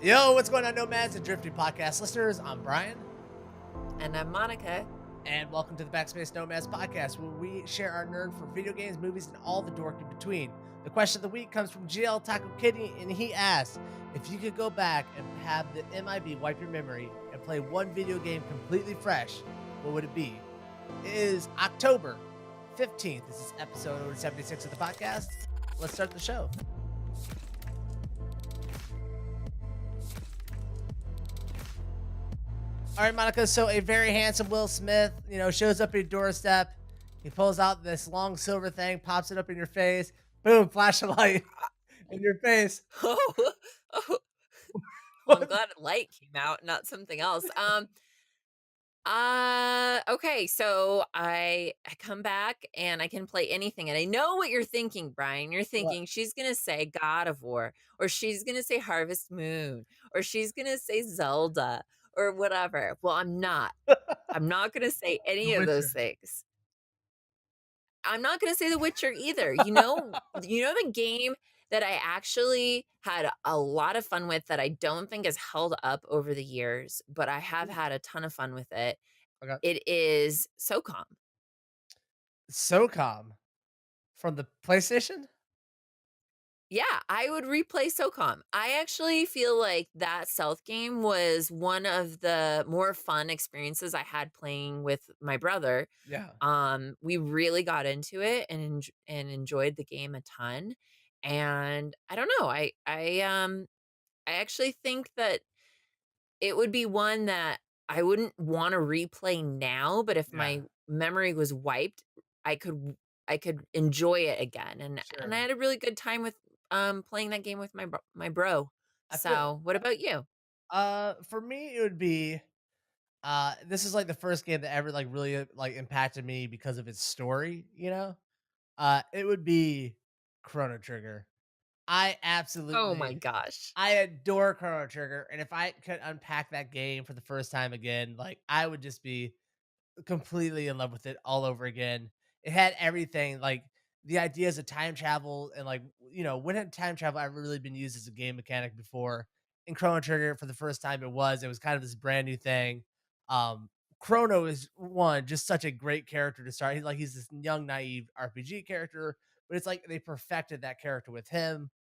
Yo, what's going on, Nomads and Drifting Podcast listeners? I'm Brian, And I'm Monica. and welcome to the Backspace Nomads Podcast, where we share our nerd for video games, movies, and all the dork in between. The question of the week comes from GL Taco Kitty, and he asks, if you could go back and have the MIB wipe your memory and play one video game completely fresh, what would it be? It is October 15th. This is episode 76 of the podcast. Let's start the show. All right, Monica. So a very handsome Will Smith, shows up at your doorstep. He pulls out this long silver thing, pops it up in your face. Boom, flash a light in your face. Oh, oh. Well, I'm glad a light came out, not something else. Okay, so I come back and I can play anything. And I know what you're thinking, Brian. You're thinking she's gonna say God of War, or she's gonna say Harvest Moon, or she's gonna say Zelda, or whatever. Well, I'm not. I'm not gonna say any The of those Witcher. things. I'm not gonna say The Witcher either. The game that I actually had a lot of fun with that I don't think has held up over the years, but I have had a ton of fun with it. Okay. It is SOCOM. SOCOM from the PlayStation? Yeah, I would replay SOCOM. I actually feel like that stealth game was one of the more fun experiences I had playing with my brother. Yeah. We really got into it and enjoyed the game a ton. And I don't know, I actually think that it would be one that I wouldn't want to replay now, but if Yeah. my memory was wiped, I could enjoy it again. And Sure. I had a really good time with playing that game with my bro. I feel So, what about you? for me it would be this is like the first game that ever like really like impacted me because of its story, it would be Chrono Trigger. I Oh my absolutely gosh. I adore Chrono Trigger, and if I could unpack that game for the first time again, like, I would just be completely in love with it all over again. It had everything, like, the ideas of time travel and, like, when had time travel ever really been used as a game mechanic before? In Chrono Trigger, for the first time, it was kind of this brand new thing. Um, Chrono is, one, just such a great character to start. He's this young, naive RPG character, but it's like they perfected that character with him.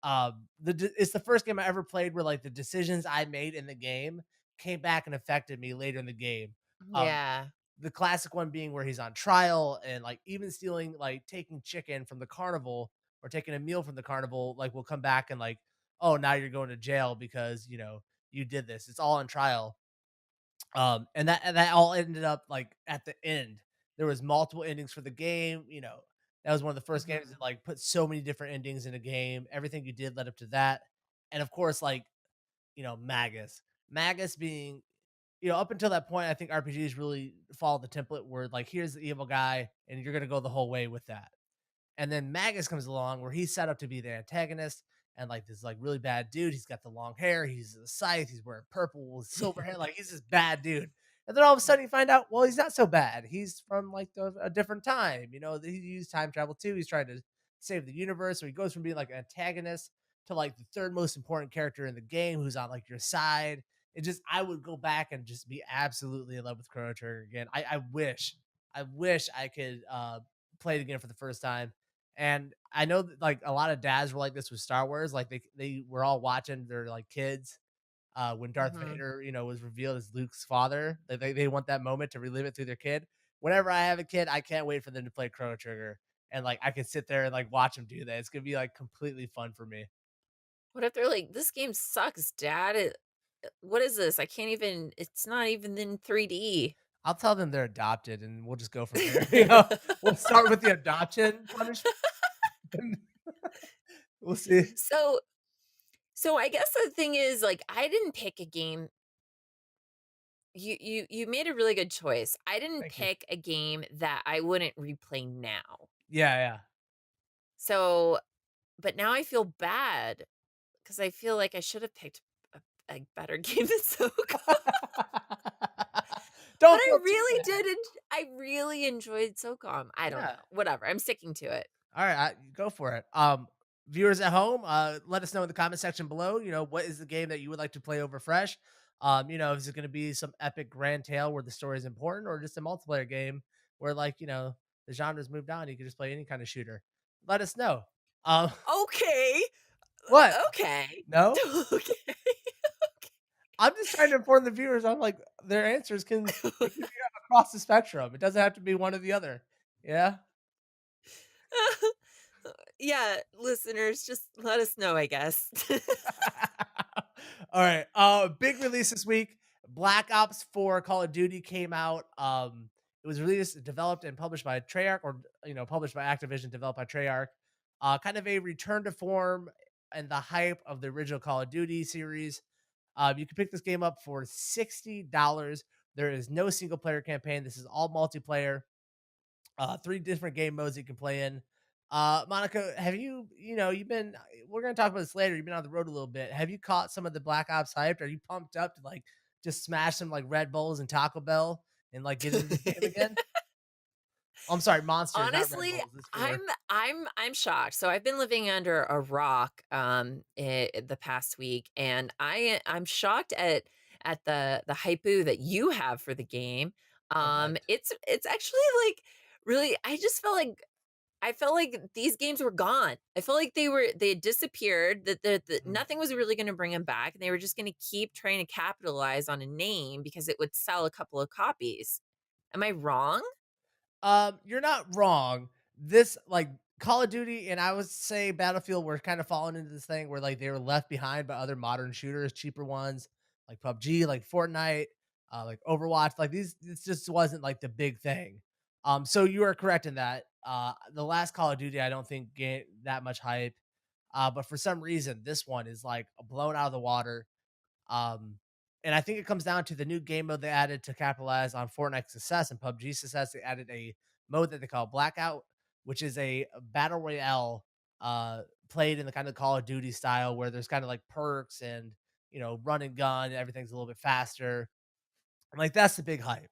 It's the first game I ever played where, like, the decisions I made in the game came back and affected me later in the game. Um, Yeah. the classic one being where he's on trial and, like, even stealing, like, taking chicken from the carnival or taking a meal from the carnival, like, will come back and, like, oh, now you're going to jail because you did this. It's all on trial. And that all ended up, like, at the end. There was multiple endings for the game. That was one of the first games that, Mhm. like, put so many different endings in a game. Everything you did led up to that. And of course, like, Magus. Magus being, up until that point, I think RPGs really follow the template where, like, here's the evil guy, and you're gonna go the whole way with that. And then Magus comes along where he's set up to be the antagonist and, like, this, like, really bad dude. He's got the long hair, he's a scythe, he's wearing purple with silver hair, like, he's this bad dude. And then all of a sudden you find out, well, he's not so bad. He's from, like, a different time. He used time travel too. He's trying to save the universe. So he goes from being like an antagonist to, like, the third most important character in the game who's on, like, your side. I would go back and just be absolutely in love with Chrono Trigger again. I wish I could play it again for the first time. And I know that, like, a lot of dads were like this with Star Wars. Like, they were all watching their, like, kids when Darth Mhm. Vader, was revealed as Luke's father. They want that moment to relive it through their kid. Whenever I have a kid, I can't wait for them to play Chrono Trigger, and, like, I can sit there and, like, watch them do that. It's gonna be, like, completely fun for me. What if they're like, "This game sucks, dad. What is this? I can't even it's not even in 3D." I'll tell them they're adopted, and we'll just go from there. We'll start with the adoption punishment. And we'll see. So so I guess the thing is, like, I didn't pick a game. You made a really good choice. I didn't Thank you. pick a game that I wouldn't replay Yeah, now. yeah. So, but now I feel bad because I feel like I should have picked a better game than SOCOM. But Don't I feel too really bad. did I really enjoyed SOCOM. I don't Yeah. know. Whatever. I'm sticking to it. All right, go for it. viewers at home, let us know in the comment section below. What is the game that you would like to play over fresh? Is it going to be some epic grand tale where the story is important, or just a multiplayer game where, like, the genre's moved on? You can just play any kind of shooter. Let us know. Um, Okay. what? Okay. No, Okay. I'm just trying to inform the viewers. I'm like, their answers can it can be across the spectrum. It doesn't have to be one or the other. Yeah. Yeah, listeners, just let us know, I guess. All right. Big release this week. Black Ops 4 Call of Duty came out. It was released, developed, and published by Treyarch, or published by Activision, developed by Treyarch. Kind of a return to form and the hype of the original Call of Duty series. You can pick this game up for $60. There is no single player campaign. This is all multiplayer. Three different game modes you can play in. Monica, have you've been, we're going to talk about this later. You've been on the road a little bit. Have you caught some of the Black Ops hype? Are you pumped up to, like, just smash some, like, Red Bulls and Taco Bell and, like, get into the game again? Oh, I'm sorry, Monsters, not Red Honestly, Bulls. It's I'm for, I'm shocked. So I've been living under a rock the past week, and I'm shocked at the hypoo that you have for the game. oh, good. It's actually like really I felt like these games were gone. I felt like they had disappeared, that Mhm. nothing was really gonna bring them back, and they were just gonna keep trying to capitalize on a name because it would sell a couple of copies. Am I wrong? You're not wrong. This, like, Call of Duty and I would say Battlefield were kind of falling into this thing where, like, they were left behind by other modern shooters, cheaper ones like PUBG, like Fortnite, like Overwatch. Like, this just wasn't like the big thing. So you are correct in that. The last Call of Duty, I don't think gained that much hype. But for some reason, this one is like blown out of the water. Um, and I think it comes down to the new game mode they added to capitalize on Fortnite's success and PUBG success. They added a mode that they call Blackout, which is a battle royale played in the kind of Call of Duty style where there's kind of like perks and run and gun. Everything's a little bit faster. And, like, that's the big hype.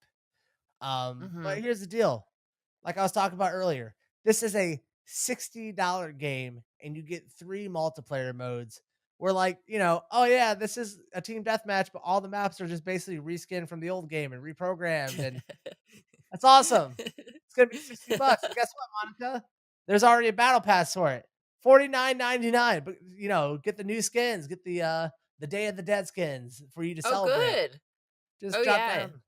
But Mhm. here's the deal. Like I was talking about earlier, this is a $60 game and you get three multiplayer modes. We're like, oh yeah, this is a team deathmatch, but all the maps are just basically reskinned from the old game and reprogrammed. And that's awesome. It's gonna be $60. And guess what, Monica? There's already a battle pass for it. 49.99. But get the new skins, get the Day of the Dead skins for you to Oh, celebrate. good. Just Oh, drop yeah. down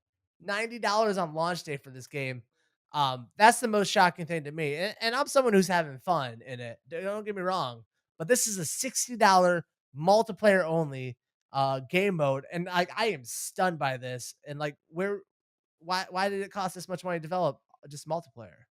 $90 on launch day for this game. That's the most shocking thing to me, and I'm someone who's having fun in it. Don't get me wrong, but this is a $60 multiplayer only game mode, and I am stunned by this. And, like, why did it cost this much money to develop just multiplayer?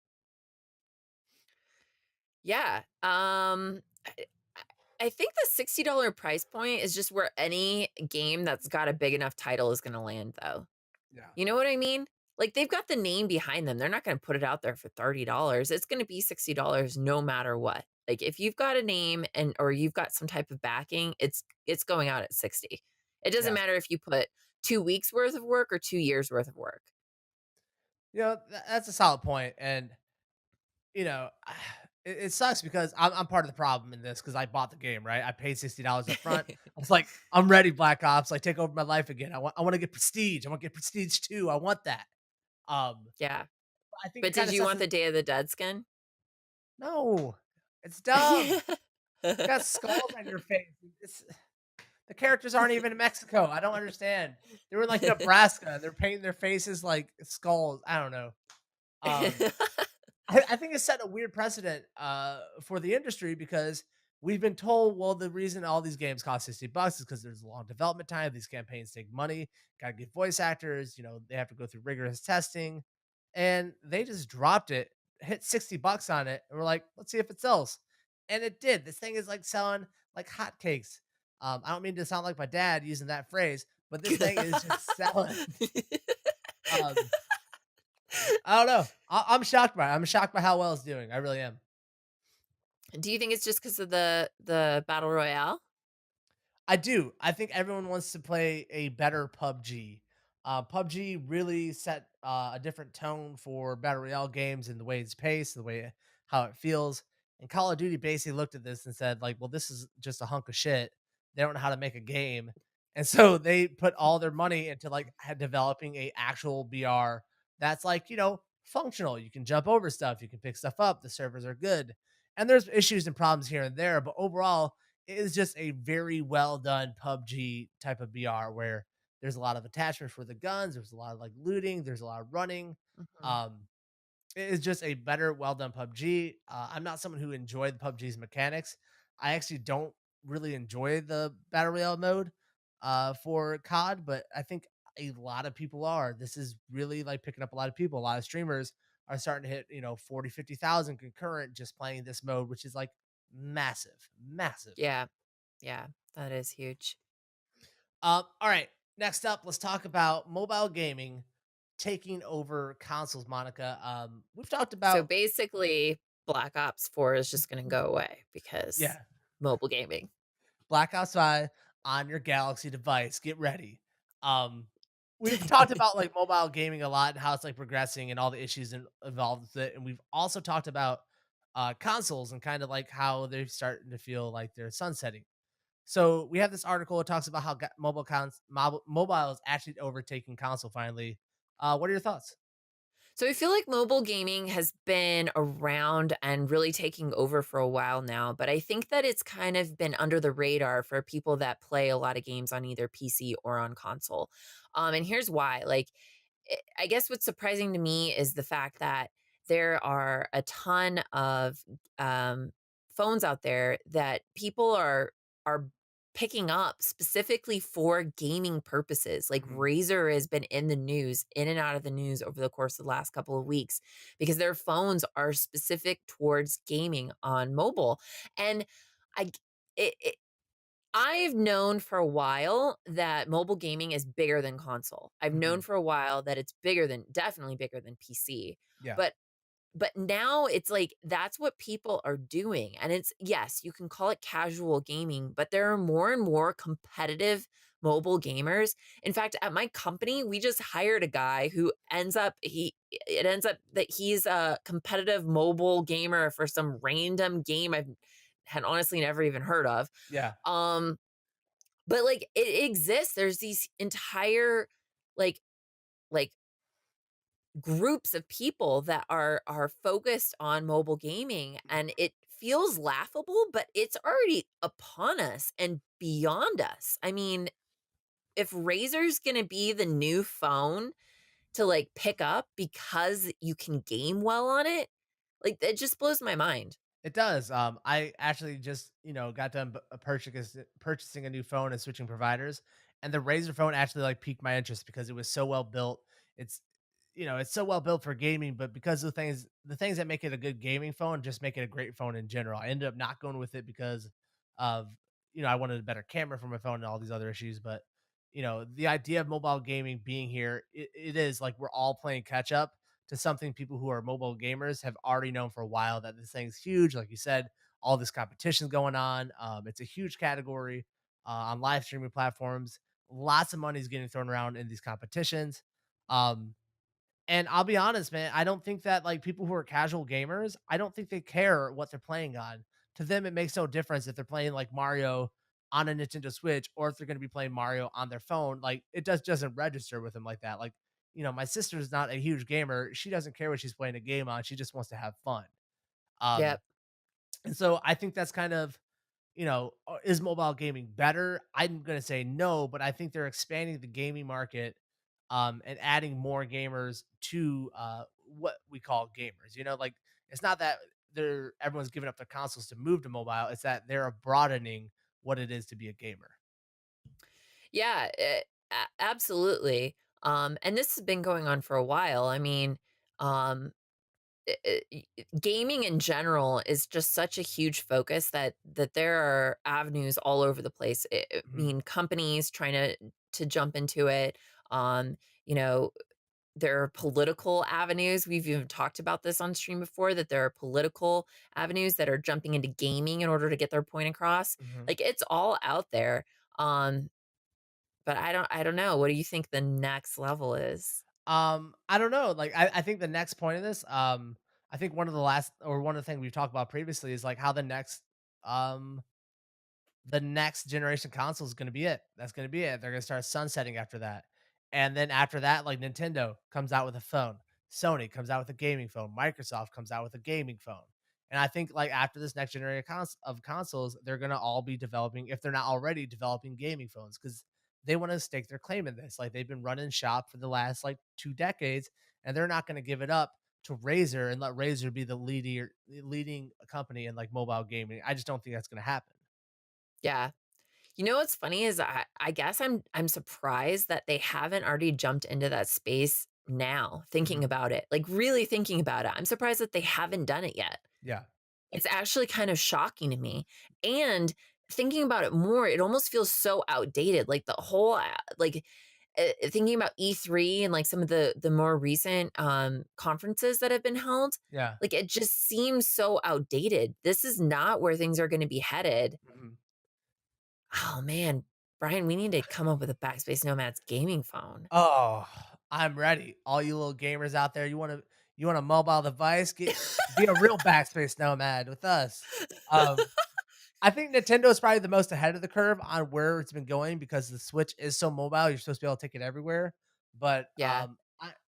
Yeah. I think the $60 price point is just where any game that's got a big enough title is gonna land, though. Yeah. You know what I mean? Like, they've got the name behind them. They're not gonna put it out there for $30. It's gonna be $60 no matter what. Like, if you've got a name and or you've got some type of backing, it's going out at 60. It doesn't Yeah. matter if you put 2 weeks worth of work or 2 years worth of work. That's a solid point, and you know, it sucks because I'm part of the problem in this because I bought the game, right? I paid $60 up front. I was like, I'm ready, Black Ops. Like, take over my life again. I want to get prestige. I want to get prestige too. I want that. Um, Yeah. I think it But kind did of you sets want it. the Day of the Dead skin? No, it's dumb. You got skulls on your face. The characters aren't even in Mexico. I don't understand. They were in, like, Nebraska. They're painting their faces like skulls. I don't know. Um, I think it set a weird precedent for the industry because we've been told, well, the reason all these games cost $60 is because there's a long development time. These campaigns take money, gotta get voice actors, they have to go through rigorous testing. And they just dropped it, hit $60 on it, and we're like, let's see if it sells. And it did. This thing is like selling like hotcakes. I don't mean to sound like my dad using that phrase, but this thing is just selling. Um, I don't know. I'm shocked by it. I'm shocked by how well it's doing. I really am. Do you think it's just because of the battle royale? I do. I think everyone wants to play a better PUBG. PUBG really set a different tone for battle royale games in the way it's paced, the way how it feels. And Call of Duty basically looked at this and said, like, well, this is just a hunk of shit. They don't know how to make a game. And so they put all their money into like developing a actual VR that's like, functional. You can jump over stuff, you can pick stuff up, the servers are good. And there's issues and problems here and there, but overall, it is just a very well done PUBG type of VR where there's a lot of attachments for the guns, there's a lot of like looting, there's a lot of running. Mhm. Um, it is just a better, well done PUBG. I'm not someone who enjoyed the PUBG's mechanics. I actually don't really enjoy the battle royale mode for COD, but I think a lot of people are. This is really like picking up a lot of people. A lot of streamers are starting to hit 40, 50,000 concurrent just playing this mode, which is like massive, massive. Yeah. Yeah. That is huge. All right. Next up, let's talk about mobile gaming taking over consoles. Monica, we've talked So about basically, Black Ops 4 is just gonna go away because yeah, mobile gaming. Black Ops 5 on your Galaxy device. Get ready. Um, we've talked about like mobile gaming a lot and how it's like progressing and all the issues involved with it, and we've also talked about consoles and kind of like how they're starting to feel like they're sunsetting. So we have this article. It talks about how mobile is actually overtaking console finally. What are your thoughts? So I feel like mobile gaming has been around and really taking over for a while now, but I think that it's kind of been under the radar for people that play a lot of games on either PC or on console. And here's why. Like, I guess what's surprising to me is the fact that there are a ton of um, phones out there that people are picking up specifically for gaming purposes. Like Mhm. Razer has been in the news, in and out of the news over the course of the last couple of weeks because their phones are specific towards gaming on mobile. And I it, I've known for a while that mobile gaming is bigger than console. I've known Mhm. for a while that it's bigger than definitely bigger than PC. Yeah. But now it's like that's what people are doing. And it's yes, you can call it casual gaming, but there are more and more competitive mobile gamers. In fact, at my company, we just hired a guy who ends up that he's a competitive mobile gamer for some random game I've had honestly never even heard of. Yeah. Um but, like, it exists. There's these entire, like like, groups of people that are focused on mobile gaming, and it feels laughable, but it's already upon us and beyond us. I mean, if Razor's gonna be the new phone to, like, pick up because you can game well on it, like, that just blows my mind. It does. I actually just, got done purchasing a new phone and switching providers, and the Razer phone actually like piqued my interest because it was so well built. It's, it's so well built for gaming, but because of the things that make it a good gaming phone just make it a great phone in general. I ended up not going with it because of, I wanted a better camera for my phone and all these other issues. But, the idea of mobile gaming being here, it is like we're all playing catch up to something people who are mobile gamers have already known for a while that this thing's huge. Like you said, all this competition going on. It's a huge category on live streaming platforms. Lots of money is getting thrown around in these competitions. Um, and I'll be honest, man, I don't think that like people who are casual gamers, I don't think they care what they're playing on. To them, it makes no difference if they're playing like Mario on a Nintendo Switch or if they're going to be playing Mario on their phone. Like it doesn't register with them like that. Like, my sister's not a huge gamer. She doesn't care what she's playing a game on. She just wants to have fun. Um, Yep. and so I think that's kind of, is mobile gaming better? I'm going to say no, but I think they're expanding the gaming market and adding more gamers to what we call gamers. Like it's not that everyone's giving up their consoles to move to mobile, it's that they're broadening what it is to be a gamer. Yeah, absolutely. And this has been going on for a while. I mean, um, gaming in general is just such a huge focus that there are avenues all over the place. I Mhm. mean, companies trying to jump into it. Um, you know, there are political avenues. We've even talked about this on stream before that there are political avenues that are jumping into gaming in order to get their point across. Mhm. Like it's all out there. Um, but I don't know. What do you think the next level is? I don't know. Like, I think the next point of this, I think one of the things we've talked about previously is like how um the next generation console is gonna be it. That's gonna be it. They're gonna start sunsetting after that. And then after that, like Nintendo comes out with a phone, Sony comes out with a gaming phone, Microsoft comes out with a gaming phone. And I think like after this next generation of consoles, they're gonna all be developing, if they're not already developing gaming phones, because they want to stake their claim in this. Like they've been running shop for the last like 2 decades, and they're not gonna give it up to Razer and let Razer be the leading company in like mobile gaming. I just don't think that's gonna happen. Yeah. You know what's funny is I guess I'm surprised that they haven't already jumped into that space now, thinking Mhm. about it, like, really thinking about it. I'm surprised that they haven't done it yet. Yeah. It's actually kind of shocking to me, and thinking about it more, it almost feels so outdated, like, the whole, like, thinking about E3 and, like, some of the more recent, conferences that have been held, Yeah. like, it just seems so outdated. This is not where things are gonna be headed. Mhm. Oh, man. Brian, we need to come up with a Backspace Nomads gaming phone. Oh, I'm ready. All you little gamers out there, you want a mobile device? Be a real backspace nomad with us. Um, I think Nintendo is probably the most ahead of the curve on where it's been going because the Switch is so mobile. You're supposed to be able to take it everywhere, but Yeah.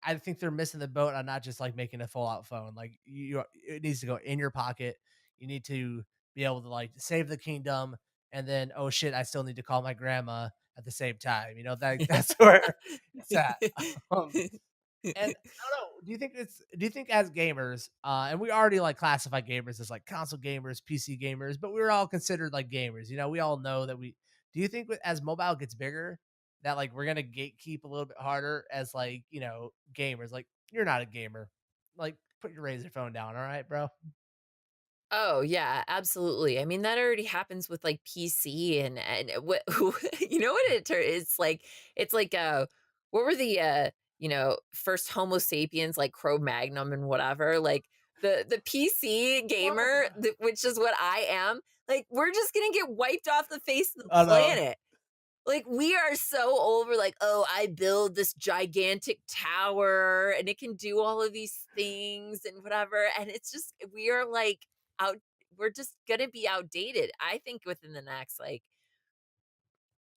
I think they're missing the boat on not just like making a full out phone. Like it needs to go in your pocket. You need to be able to like save the kingdom, and then oh shit, I still need to call my grandma at the same time. You know that's where it's at. Um, and I don't know. Do you think as gamers, and we already like classify gamers as like console gamers, PC gamers, but we're all considered like gamers. You know, we all know that we. Do you think as mobile gets bigger, that like we're gonna gatekeep a little bit harder as like gamers? Like you're not a gamer. Like put your Razer phone down, all right, bro. Oh, yeah, absolutely. I mean, that already happens with, like, PC and what you know what it's like, what were the, first Homo sapiens, like Cro-Magnon and whatever, like, the PC gamer, which is what I am, like, we're just gonna get wiped off the face of the I know. planet. Like, we are so over, like, "Oh, I build this gigantic tower, and it can do all of these things and whatever," and it's just we are, like, out we're just gonna be outdated. I think within the next, like,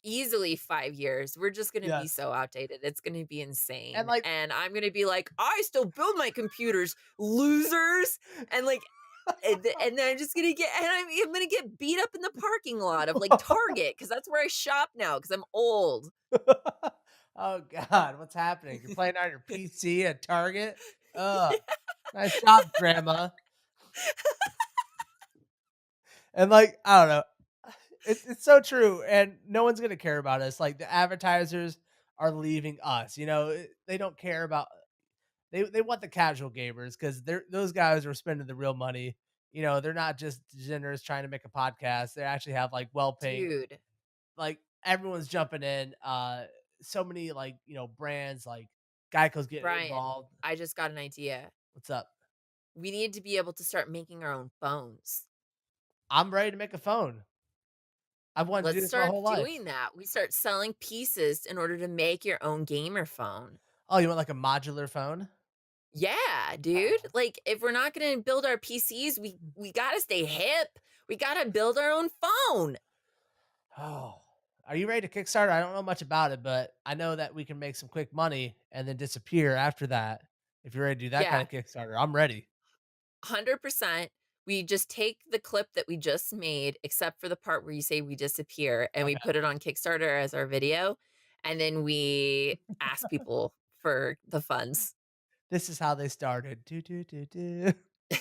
easily 5 years, we're just gonna be Yes, so outdated, it's gonna be and insane, like and I'm gonna be like, "I still build my computers, losers," and, like, and then I'm just gonna get and I'm gonna get beat up in the parking lot of, like, Target because that's where I shop now because 'cause I'm old. oh god, what's happening? You're playing on your PC at Target? Ugh. Nice job, grandma. And like, I don't know. It's so true, and no one's gonna care about us. Like the advertisers are leaving us. They don't care about they want the casual gamers because those guys are spending the real money. They're not just degenerates trying to make a podcast. They actually have like well paying Dude, like everyone's jumping in. So many like brands like Geico's getting Brian, involved. I just got an idea. What's up? We need to be able to start making our own phones. I'm ready to make a phone. I've wanted to do Let's this my start whole life. doing that. We start selling pieces in order to make your own gamer phone. Oh, you want like a modular phone? Yeah, dude. Oh. Like if we're not going to build our PCs, we got to stay hip. We got to build our own phone. Oh, are you ready to Kickstarter? I don't know much about it, but I know that we can make some quick money and then disappear after that. If you're ready to do that kind Yeah, of Kickstarter, I'm ready. 100%. We just take the clip that we just made, except for the part where you say we disappear, and we Okay. put it on Kickstarter as our video. And then we ask people for the funds. This is how they started. Do, do, do, do.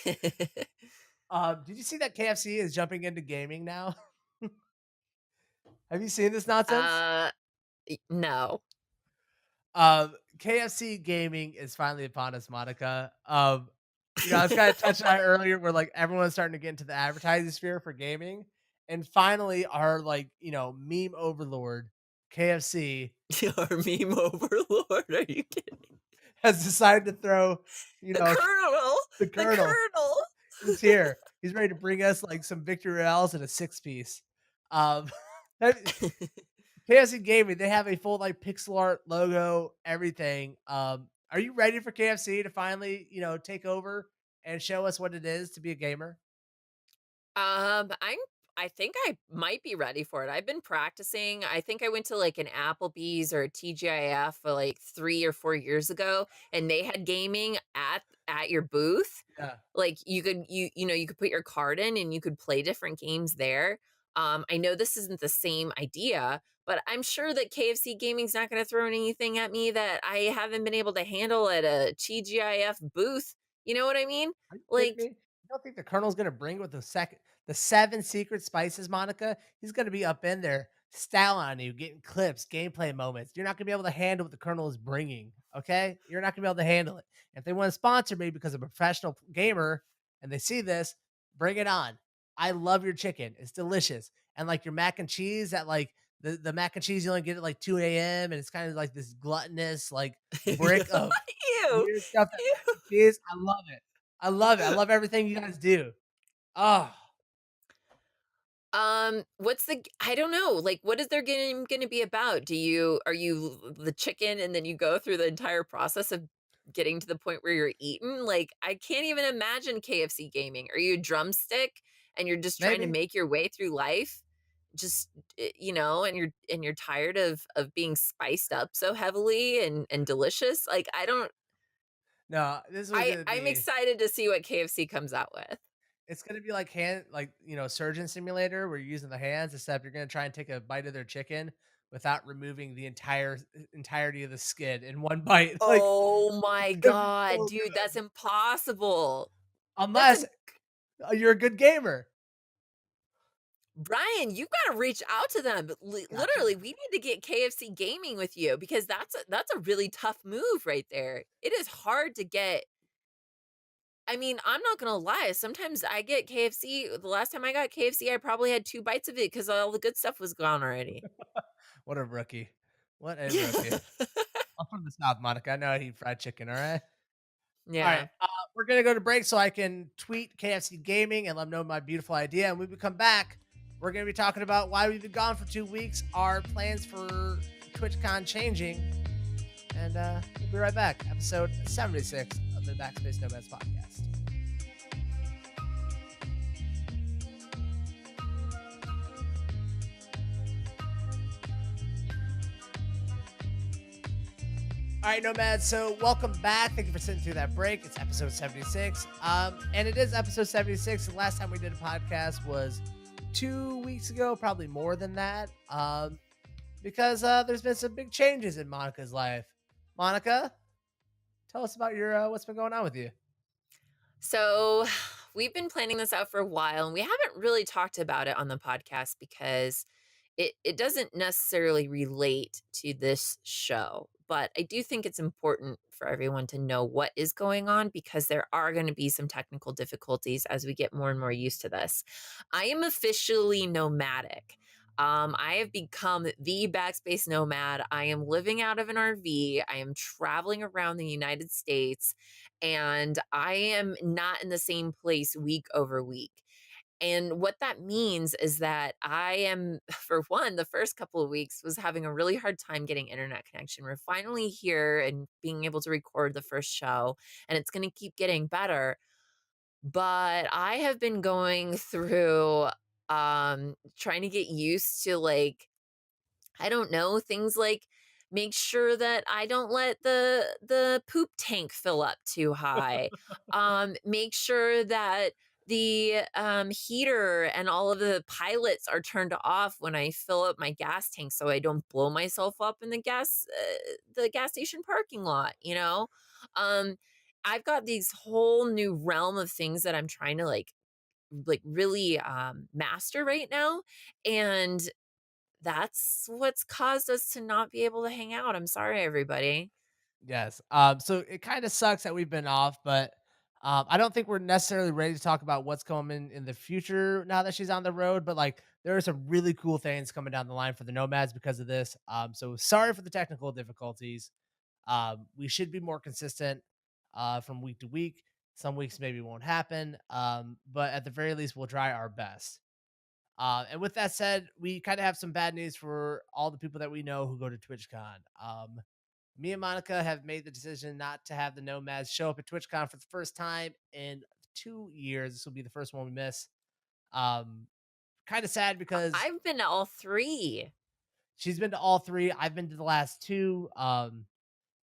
Did you see that KFC is jumping into gaming now? Have you seen this nonsense? uh, no. KFC Gaming is finally upon us, Monica. I was kind of touching on it earlier where like everyone's starting to get into the advertising sphere for gaming. And finally our like, meme overlord, KFC, Our meme overlord. Are you kidding? has decided to throw, The Colonel. the The Colonel. Colonel. He's here. He's ready to bring us like some victory royales and a 6 piece. Um KFC Gaming, they have a full like pixel art logo, everything. Are you ready for KFC to finally, take over and show us what it is to be a gamer? I think I might be ready for it. I've been practicing. I think I went to like an Applebee's or a TGIF for like 3 or 4 years ago, and they had gaming at your booth. Yeah. Like you could put your card in and you could play different games there. I know this isn't the same idea, but I'm sure that KFC Gaming's not going to throw anything at me that I haven't been able to handle at a TGIF booth. You know what I mean? Are you kidding me? Like You don't think the Colonel's gonna bring with the 7 secret spices, Monica? He's gonna be up in there styling on you, getting clips, gameplay moments. You're not gonna be able to handle what the Colonel is bringing, okay? You're not gonna be able to handle it. If they wanna sponsor me because I'm a professional gamer and they see this, bring it on. I love your chicken. It's delicious. And, like, your mac and cheese that, like the mac and cheese, you only get at, like, 2 a.m., and it's kinda like this gluttonous, like, brick of ew. weird stuff that mac and cheese. I love it. I love it. I love everything you guys do. Oh, What's the I don't know, like, what is their game gonna be about? Are you the chicken and then you go through the entire process of getting to the point where you're eaten? Like, I can't even imagine KFC gaming. Are you a drumstick and you're just trying to maybe. make your way through life? Just, and you're tired of being spiced up so heavily and delicious? Like, I don't No, this was gonna I'm be excited to see what KFC comes out with. it's gonna be like surgeon simulator where you're using the hands, except you're gonna try and take a bite of their chicken without removing the entirety of the skin in one bite. Like, Oh it's my gonna be god, so dude, good. that's impossible. That's Unless a you're a good gamer. Brian, you gotta reach out to them. Gotcha. Literally, we need to get KFC Gaming with you because that's a really tough move right there. It is hard to get. I mean, I'm not gonna lie. Sometimes I get KFC. The last time I got KFC, I probably had 2 bites of it because all the good stuff was gone already. What a rookie. What a rookie. I'm from the South, Monica. I know I eat fried chicken, all right? All right, Yeah. we're gonna go to break so I can tweet KFC Gaming and let them know my beautiful idea. And when we come back, we're gonna be talking about why we've been gone for 2 weeks, our plans for TwitchCon changing, and we'll be right back. Episode 76 of the Backspace Nomads Podcast. All right, Nomads. So welcome back. Thank you for sitting through that break. It's episode 76. And it is episode 76. The last time we did a podcast was 2 weeks ago, probably more than that. Because there's been some big changes in Monica's life. Monica, tell us about your what's been going on with you. So we've been planning this out for a while and we haven't really talked about it on the podcast because it doesn't necessarily relate to this show. But I do think it's important for everyone to know what is going on because there are going to be some technical difficulties as we get more and more used to this. I am officially nomadic. I have become the backspace nomad. I am living out of an RV. I am traveling around the United States and I am not in the same place week over week. And what that means is that I am, for one, the first couple of weeks was having a really hard time getting internet connection. We're finally here and being able to record the first show, and it's going to keep getting better. But I have been going through trying to get used to like I don't know, things like make sure that I don't let the poop tank fill up too high. Make sure that the heater and all of the pilots are turned off when I fill up my gas tank so I don't blow myself up in the gas station parking lot, you know? Um I've got these whole new realm of things that I'm trying to like really master right now and that's what's caused us to not be able to hang out. I'm sorry, everybody. Yes. So it kind of sucks that we've been off, but I don't think we're necessarily ready to talk about what's coming in the future now that she's on the road. But like, there are some really cool things coming down the line for the Nomads because of this. So sorry for the technical difficulties. We should be more consistent from week to week. Some weeks maybe won't happen, but at the very least, we'll try our best. And with that said, we kind of have some bad news for all the people that we know who go to TwitchCon. me and Monica have made the decision not to have the Nomads show up at TwitchCon for the first time in 2 years. This will be the first one we miss. Um, kind of sad because I've been to all 3. she's been to all 3. I've been to the last 2.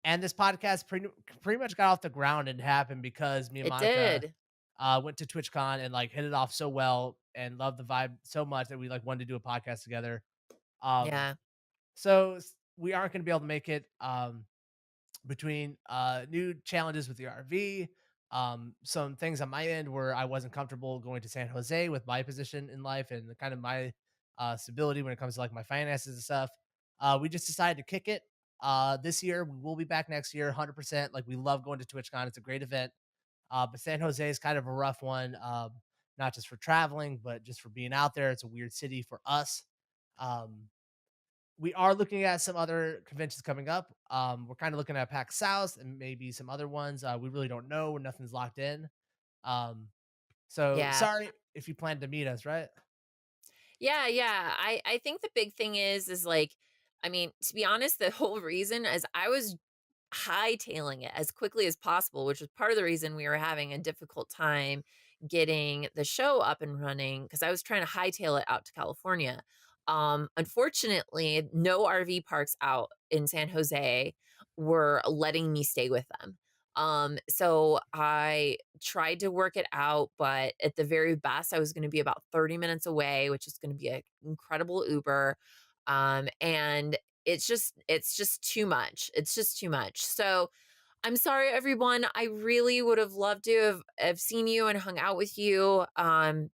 And this podcast pretty much got off the ground and happened because me and It Monica did. went to TwitchCon and like hit it off so well and loved the vibe so much that we like wanted to do a podcast together. Um, Yeah. so we aren't going to be able to make it. Between new challenges with the RV, some things on my end where I wasn't comfortable going to San Jose with my position in life and the kind of my stability when it comes to like my finances and stuff. We just decided to kick it. This year we will be back next year, 100%. Like we love going to TwitchCon; it's a great event. But San Jose is kind of a rough one, not just for traveling, but just for being out there. It's a weird city for us. Um, we are looking at some other conventions coming up. We're kind of looking at PAX South and maybe some other ones. We really don't know. Nothing's locked in. Um, so Yeah. sorry if you plan to meet us, right? Yeah, yeah. I think the big thing is like, I mean, to be honest, the whole reason is I was hightailing it as quickly as possible, which was part of the reason we were having a difficult time getting the show up and running because I was trying to hightail it out to California. Unfortunately, no RV parks out in San Jose were letting me stay with them. So I tried to work it out, but at the very best, I was going to be about 30 minutes away, which is going to be an incredible Uber. And it's just too much. It's just too much. So I'm sorry, everyone. I really would have loved to have seen you and hung out with you. I'm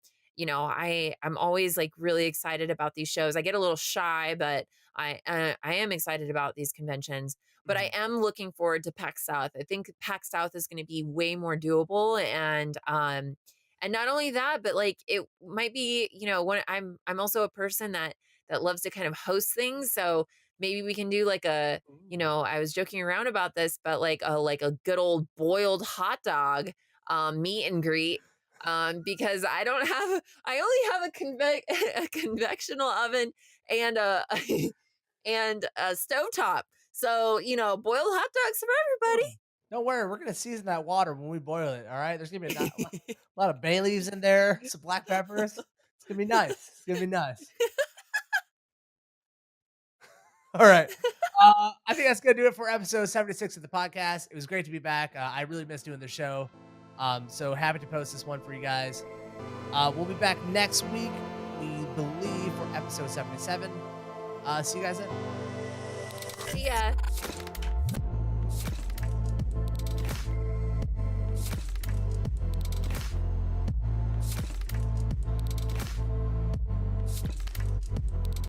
always like really excited about these shows. I get a little shy, but I am excited about these conventions. But I Mhm. am looking forward to PAX South. I think PAX South is going to be way more doable, and not only that, but like it might be, when I'm also a person that loves to kind of host things. So maybe we can do like Ooh. I was joking around about this, but like a good old boiled hot dog meet and greet. Because I only have a convectional oven and a and a stovetop. So, boiled hot dogs for Oh, everybody. don't worry, we're gonna season that water when we boil it. All right, there's gonna be a lot of bay leaves in there, some black peppers. It's gonna be nice. It's gonna be nice. All right. I think that's gonna do it for episode 76 of the podcast. It was great to be back. I really missed doing the show. So happy to post this one for you guys. We'll be back next week, we believe, for episode 77. See you guys then. See ya.